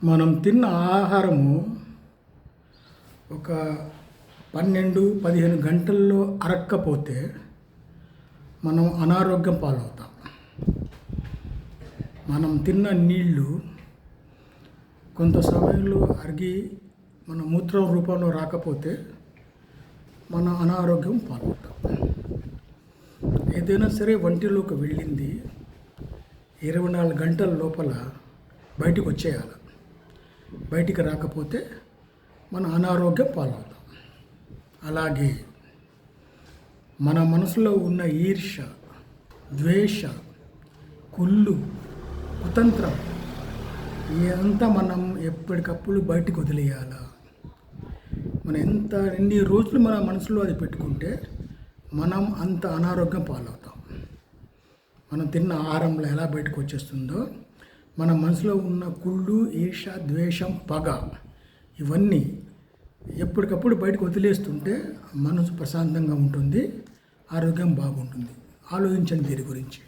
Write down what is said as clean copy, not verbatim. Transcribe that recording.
మనం తిన్న ఆహారము ఒక 12-15 గంటల్లో అరక్కపోతే మనం అనారోగ్యం పాలవుతాం. మనం తిన్న నీళ్ళు కొంత సమయంలో అరిగి మన మూత్రం రూపంలో రాకపోతే మన అనారోగ్యం పాలవుతాం. ఏదైనా సరే ఒంటిలోకి వెళ్ళింది 24 గంటల లోపల బయటికి వచ్చేయాలి. బయటికి రాకపోతే మన అనారోగ్యం పాలవుతాం. అలాగే మన మనసులో ఉన్న ఈర్ష్య, ద్వేష, కుళ్ళు, కుతంత్రం ఇదంతా మనం ఎప్పటికప్పుడు బయటికి వదిలేయాలి. మనం ఎన్ని రోజులు మన మనసులో అది పెట్టుకుంటే మనం అంత అనారోగ్యం పాలవుతాం. మనం తిన్న ఆహారంలో ఎలా బయటకు వచ్చేస్తుందో మన మనసులో ఉన్న కుళ్ళు, ఈర్ష, ద్వేషం, పగ ఇవన్నీ ఎప్పటికప్పుడు బయటకు వదిలేస్తుంటే మనసు ప్రశాంతంగా ఉంటుంది, ఆరోగ్యం బాగుంటుంది. ఆలోచించండి దీని గురించి.